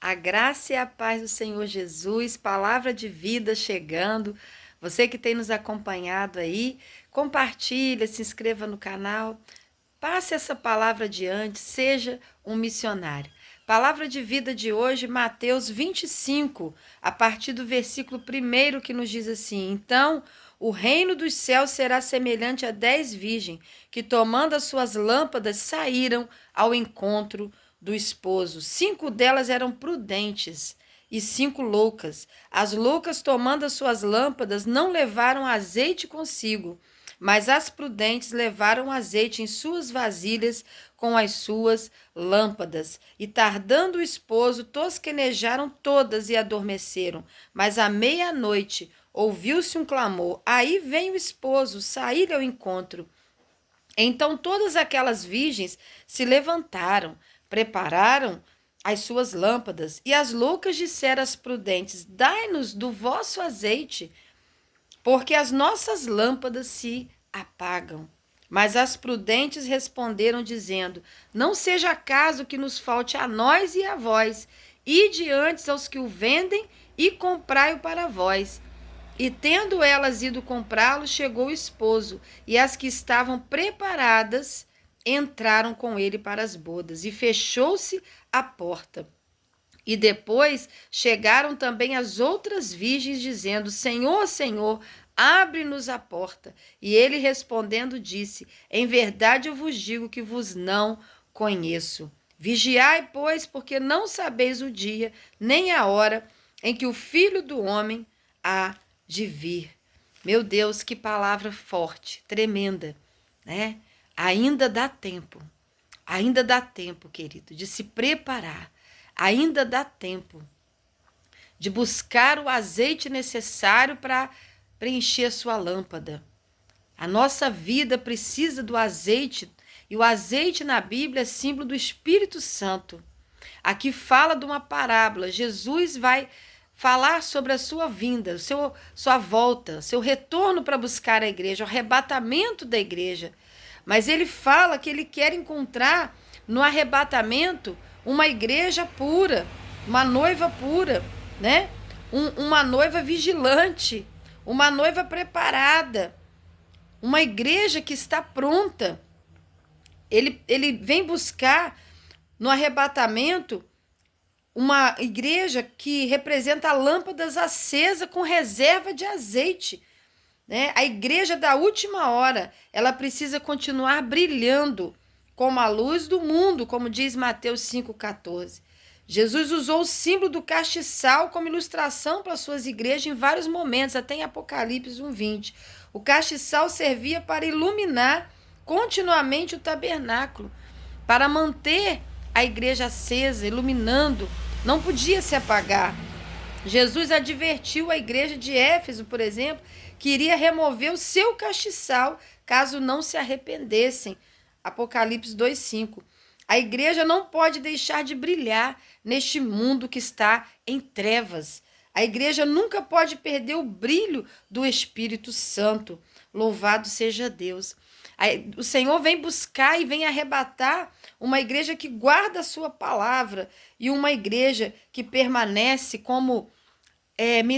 A graça e a paz do Senhor Jesus, palavra de vida chegando. Você que tem nos acompanhado aí, compartilha, se inscreva no canal, passe essa palavra adiante, seja um missionário. Palavra de vida de hoje, Mateus 25, a partir do versículo 1 que nos diz assim: Então, o reino dos céus será semelhante a 10 virgens, que tomando as suas lâmpadas saíram ao encontro do esposo. 5 delas eram prudentes e 5 loucas. As loucas, tomando as suas lâmpadas, não levaram azeite consigo, mas as prudentes levaram azeite em suas vasilhas com as suas lâmpadas. E tardando o esposo, tosquenejaram todas e adormeceram. Mas à meia-noite ouviu-se um clamor: Aí vem o esposo, saí-lhe ao encontro. Então todas aquelas virgens se levantaram, prepararam as suas lâmpadas, e as loucas disseram às prudentes: Dai-nos do vosso azeite, porque as nossas lâmpadas se apagam. Mas as prudentes responderam, dizendo: Não seja caso que nos falte a nós e a vós. Ide antes aos que o vendem e comprai-o para vós. E tendo elas ido comprá-lo, chegou o esposo, e as que estavam preparadas entraram com ele para as bodas, e fechou-se a porta. E depois chegaram também as outras virgens, dizendo: Senhor, Senhor, abre-nos a porta. E ele respondendo disse: Em verdade eu vos digo que vos não conheço. Vigiai, pois, porque não sabeis o dia, nem a hora em que o Filho do Homem há de vir. Meu Deus, que palavra forte, tremenda, né? Ainda dá tempo, querido, de se preparar. Ainda dá tempo de buscar o azeite necessário para preencher a sua lâmpada. A nossa vida precisa do azeite, e o azeite na Bíblia é símbolo do Espírito Santo. Aqui fala de uma parábola. Jesus vai falar sobre a sua vinda, sua volta, seu retorno para buscar a igreja, o arrebatamento da igreja. Mas ele fala que ele quer encontrar no arrebatamento uma igreja pura, uma noiva pura, né? Uma noiva vigilante, uma noiva preparada, uma igreja que está pronta. Ele vem buscar no arrebatamento uma igreja que representa lâmpadas acesas com reserva de azeite, né? A igreja da última hora, ela precisa continuar brilhando como a luz do mundo, como diz Mateus 5,14. Jesus usou o símbolo do castiçal como ilustração para suas igrejas em vários momentos, até em Apocalipse 1,20. O castiçal servia para iluminar continuamente o tabernáculo, para manter a igreja acesa, iluminando, não podia se apagar. Jesus advertiu a igreja de Éfeso, por exemplo, que iria remover o seu castiçal caso não se arrependessem. Apocalipse 2,5. A igreja não pode deixar de brilhar neste mundo que está em trevas. A igreja nunca pode perder o brilho do Espírito Santo. Louvado seja Deus. O Senhor vem buscar e vem arrebatar uma igreja que guarda a sua palavra e uma igreja que permanece como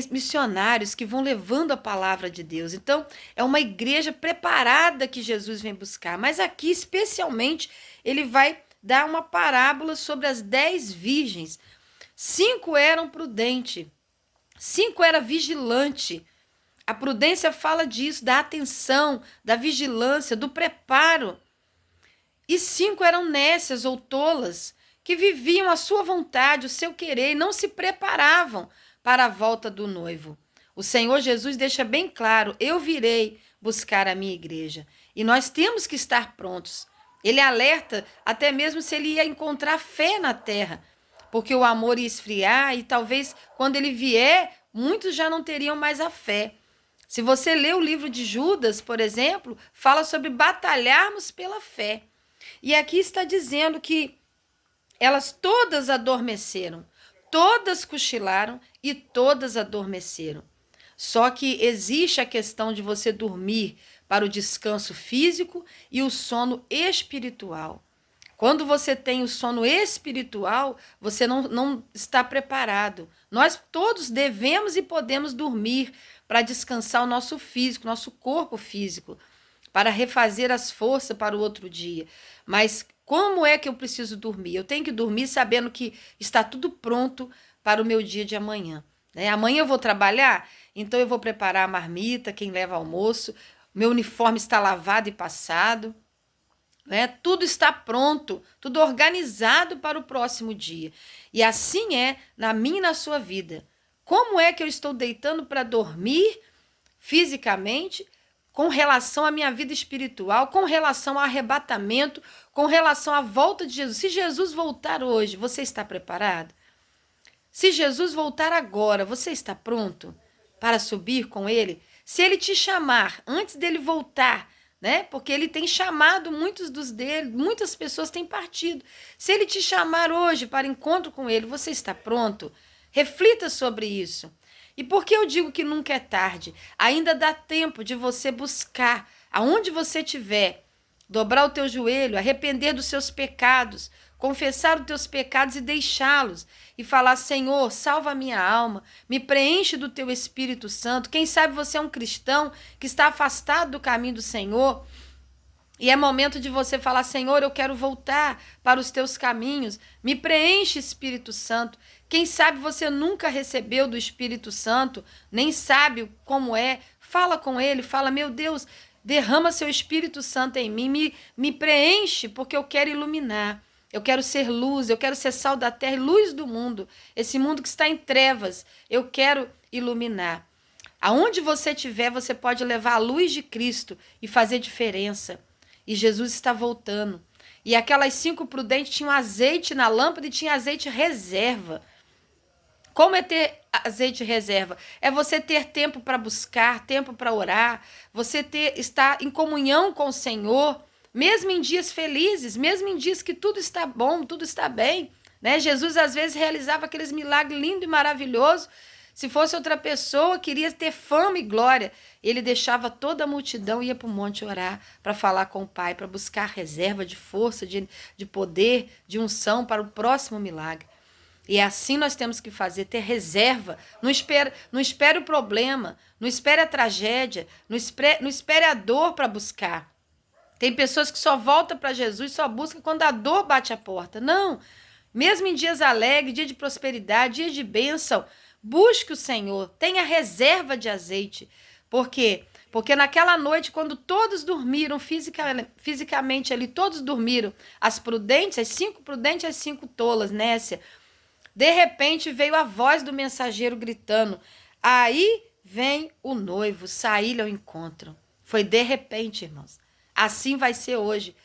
missionários que vão levando a palavra de Deus. Então, é uma igreja preparada que Jesus vem buscar. Mas aqui, especialmente, ele vai dar uma parábola sobre as 10 virgens. 5 eram prudentes, 5 eram vigilantes. A prudência fala disso, da atenção, da vigilância, do preparo. E 5 eram nécias ou tolas, que viviam a sua vontade, o seu querer, e não se preparavam para a volta do noivo. O Senhor Jesus deixa bem claro: eu virei buscar a minha igreja. E nós temos que estar prontos. Ele alerta até mesmo se ele ia encontrar fé na terra, porque o amor ia esfriar e talvez quando ele vier, muitos já não teriam mais a fé. Se você lê o livro de Judas, por exemplo, fala sobre batalharmos pela fé. E aqui está dizendo que elas todas adormeceram, todas cochilaram e todas adormeceram. Só que existe a questão de você dormir para o descanso físico e o sono espiritual. Quando você tem o sono espiritual, você não está preparado. Nós todos devemos e podemos dormir para descansar o nosso físico, nosso corpo físico, para refazer as forças para o outro dia. Mas como é que eu preciso dormir? Eu tenho que dormir sabendo que está tudo pronto para o meu dia de amanhã. Né? Amanhã eu vou trabalhar, então eu vou preparar a marmita, quem leva almoço, meu uniforme está lavado e passado. Né? Tudo está pronto, tudo organizado para o próximo dia. E assim é na minha e na sua vida. Como é que eu estou deitando para dormir fisicamente com relação à minha vida espiritual, com relação ao arrebatamento, com relação à volta de Jesus? Se Jesus voltar hoje, você está preparado? Se Jesus voltar agora, você está pronto para subir com ele? Se ele te chamar antes dele voltar, né? Porque ele tem chamado muitos dos dele, muitas pessoas têm partido. Se ele te chamar hoje para encontro com ele, você está pronto? Reflita sobre isso. E por que eu digo que nunca é tarde? Ainda dá tempo de você buscar, aonde você estiver, dobrar o teu joelho, arrepender dos seus pecados, confessar os teus pecados e deixá-los. E falar, Senhor, salva a minha alma, me preenche do teu Espírito Santo. Quem sabe você é um cristão que está afastado do caminho do Senhor. E é momento de você falar, Senhor, eu quero voltar para os teus caminhos. Me preenche, Espírito Santo. Quem sabe você nunca recebeu do Espírito Santo, nem sabe como é. Fala com ele, fala, meu Deus, derrama seu Espírito Santo em mim, me preenche, porque eu quero iluminar. Eu quero ser luz, eu quero ser sal da terra e luz do mundo. Esse mundo que está em trevas, eu quero iluminar. Aonde você estiver, você pode levar a luz de Cristo e fazer diferença. E Jesus está voltando. E aquelas 5 prudentes tinham azeite na lâmpada e tinha azeite reserva. Como é ter azeite reserva? É você ter tempo para buscar, tempo para orar, você estar em comunhão com o Senhor, mesmo em dias felizes, mesmo em dias que tudo está bom, tudo está bem. Né? Jesus às vezes realizava aqueles milagres lindos e maravilhosos. Se fosse outra pessoa, queria ter fama e glória. Ele deixava toda a multidão e ia para o monte orar, para falar com o Pai, para buscar reserva de força, de poder, de unção para o próximo milagre. E é assim nós temos que fazer, ter reserva. Não espere o problema, não espere a tragédia, não espere a dor para buscar. Tem pessoas que só voltam para Jesus, só buscam quando a dor bate a porta. Não, mesmo em dias alegres, dia de prosperidade, dia de bênção, busque o Senhor, tenha reserva de azeite. Por quê? Porque naquela noite, quando todos dormiram fisicamente ali, todos dormiram, as prudentes, as 5 prudentes, as 5 tolas, Nécia, de repente veio a voz do mensageiro gritando, aí vem o noivo, saí-lhe ao encontro. Foi de repente, irmãos. Assim vai ser hoje,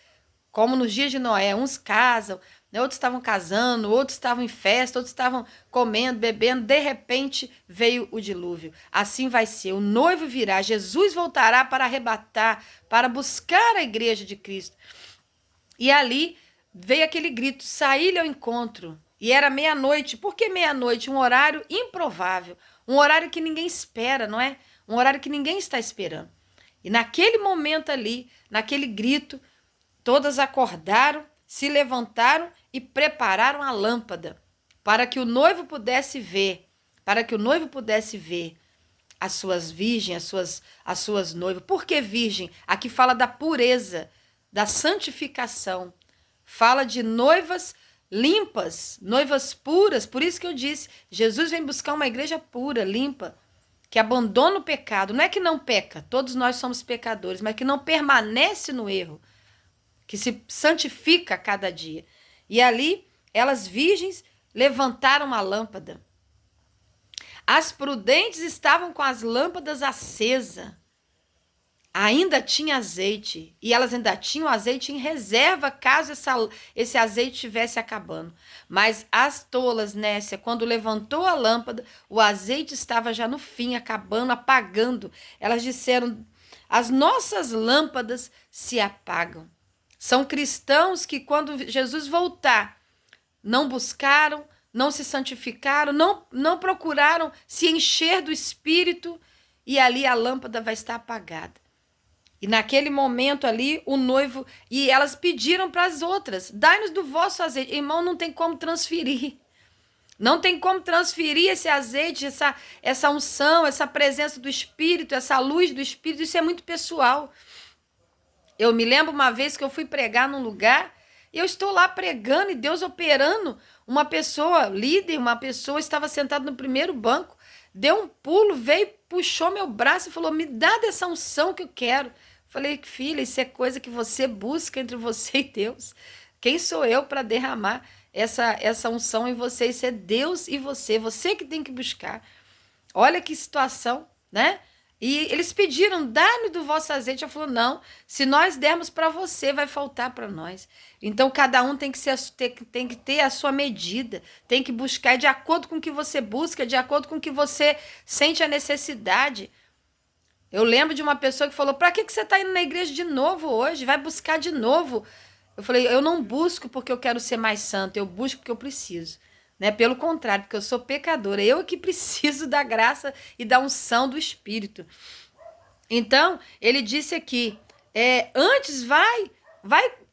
como nos dias de Noé, uns casam, né, outros estavam casando, outros estavam em festa, outros estavam comendo, bebendo, de repente veio o dilúvio. Assim vai ser, o noivo virá, Jesus voltará para arrebatar, para buscar a igreja de Cristo. E ali veio aquele grito, saí-lhe ao encontro, e era meia-noite. Por que meia-noite? Um horário improvável, um horário que ninguém espera, não é? Um horário que ninguém está esperando. E naquele momento ali, naquele grito, todas acordaram, se levantaram e prepararam a lâmpada para que o noivo pudesse ver, as suas virgens, as suas noivas. Por que virgem? Aqui fala da pureza, da santificação. Fala de noivas limpas, noivas puras. Por isso que eu disse, Jesus vem buscar uma igreja pura, limpa, que abandona o pecado. Não é que não peca, todos nós somos pecadores, mas que não permanece no erro, que se santifica a cada dia. E ali, elas virgens levantaram a lâmpada. As prudentes estavam com as lâmpadas acesas. Ainda tinha azeite, e elas ainda tinham azeite em reserva, caso esse azeite estivesse acabando. Mas as tolas, Nécia, quando levantou a lâmpada, o azeite estava já no fim, acabando, apagando. Elas disseram, as nossas lâmpadas se apagam. São cristãos que quando Jesus voltar, não buscaram, não se santificaram, não procuraram se encher do Espírito, e ali a lâmpada vai estar apagada. E naquele momento ali, o noivo, e elas pediram para as outras: dai-nos do vosso azeite. Irmão, não tem como transferir. Não tem como transferir esse azeite, essa unção, essa presença do Espírito, essa luz do Espírito. Isso é muito pessoal. Eu me lembro uma vez que eu fui pregar num lugar, e eu estou lá pregando e Deus operando. Uma pessoa, líder, uma pessoa estava sentada no primeiro banco, deu um pulo, veio, puxou meu braço e falou: me dá dessa unção que eu quero. Falei: filha, isso é coisa que você busca entre você e Deus. Quem sou eu para derramar essa unção em você? Isso é Deus e você que tem que buscar. Olha que situação, né? E eles pediram: dá-me do vosso azeite. Eu falei: não, se nós dermos para você, vai faltar para nós. Então, cada um tem que ter a sua medida, tem que buscar de acordo com o que você busca, de acordo com o que você sente a necessidade. Eu lembro de uma pessoa que falou: para que você está indo na igreja de novo hoje? Vai buscar de novo. Eu falei: eu não busco porque eu quero ser mais santo, eu busco porque eu preciso. Né? Pelo contrário, porque eu sou pecadora, eu que preciso da graça e da unção do Espírito. Então, ele disse aqui, antes vai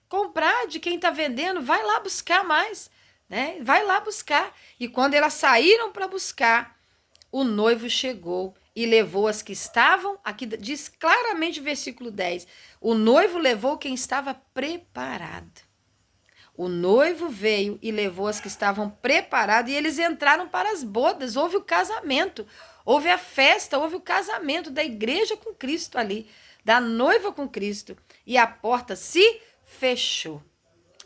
comprar de quem está vendendo, vai lá buscar mais, né? Vai lá buscar. E quando elas saíram para buscar, o noivo chegou e levou as que estavam, aqui diz claramente o versículo 10, o noivo levou quem estava preparado. O noivo veio e levou as que estavam preparadas e eles entraram para as bodas. Houve o casamento, houve a festa, houve o casamento da igreja com Cristo ali, da noiva com Cristo. E a porta se fechou.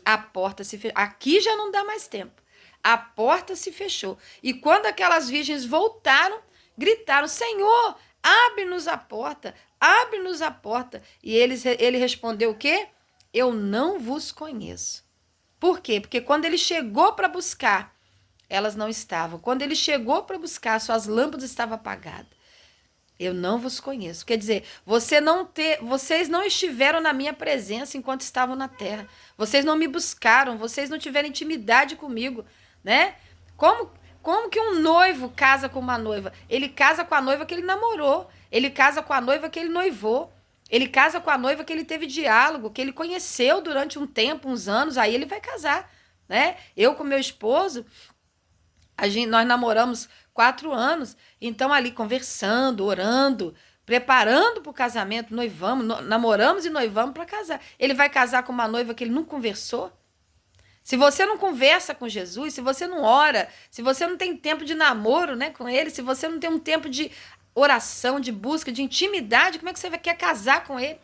A porta se fechou. Aqui já não dá mais tempo. A porta se fechou. E quando aquelas virgens voltaram, gritaram: Senhor, abre-nos a porta, abre-nos a porta. E ele respondeu o quê? Eu não vos conheço. Por quê? Porque quando ele chegou para buscar, elas não estavam. Quando ele chegou para buscar, suas lâmpadas estavam apagadas. Eu não vos conheço. Quer dizer, vocês não estiveram na minha presença enquanto estavam na terra. Vocês não me buscaram, vocês não tiveram intimidade comigo, né? Como que um noivo casa com uma noiva? Ele casa com a noiva que ele namorou. Ele casa com a noiva que ele noivou. Ele casa com a noiva que ele teve diálogo, que ele conheceu durante um tempo, uns anos, aí ele vai casar, né? Eu com meu esposo, nós namoramos 4 anos, então ali conversando, orando, preparando para o casamento, noivamos, namoramos e noivamos para casar. Ele vai casar com uma noiva que ele não conversou? Se você não conversa com Jesus, se você não ora, se você não tem tempo de namoro, né, com ele, se você não tem um tempo de oração, de busca, de intimidade, como é que você quer casar com ele?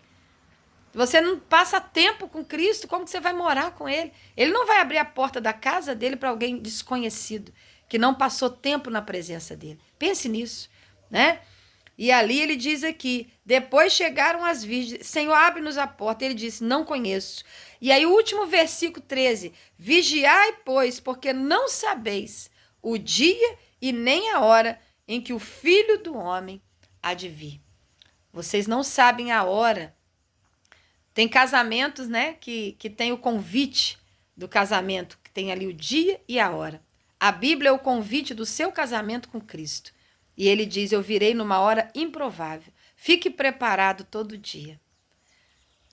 Você não passa tempo com Cristo, como que você vai morar com ele? Ele não vai abrir a porta da casa dele para alguém desconhecido, que não passou tempo na presença dele. Pense nisso, né? E ali ele diz aqui, depois chegaram as virgens, Senhor, abre-nos a porta. Ele disse: não conheço. E aí o último versículo 13, vigiai, pois, porque não sabeis o dia e nem a hora em que o Filho do Homem há de vir. Vocês não sabem a hora. Tem casamentos, né, que tem o convite do casamento, que tem ali o dia e a hora. A Bíblia é o convite do seu casamento com Cristo. E ele diz: eu virei numa hora improvável. Fique preparado todo dia.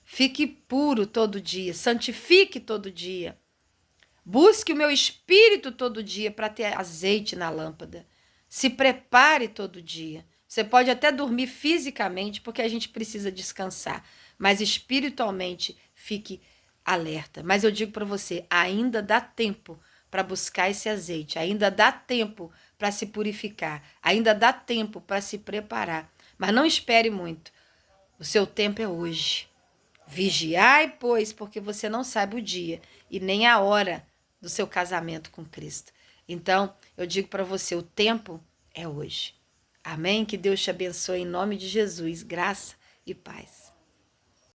Fique puro todo dia. Santifique todo dia. Busque o meu espírito todo dia para ter azeite na lâmpada. Se prepare todo dia. Você pode até dormir fisicamente, porque a gente precisa descansar, mas espiritualmente fique alerta. Mas eu digo para você, ainda dá tempo para buscar esse azeite, ainda dá tempo para se purificar, ainda dá tempo para se preparar. Mas não espere muito. O seu tempo é hoje. Vigiai, pois, porque você não sabe o dia e nem a hora do seu casamento com Cristo. Então, eu digo para você, o tempo é hoje. Amém? Que Deus te abençoe em nome de Jesus. Graça e paz.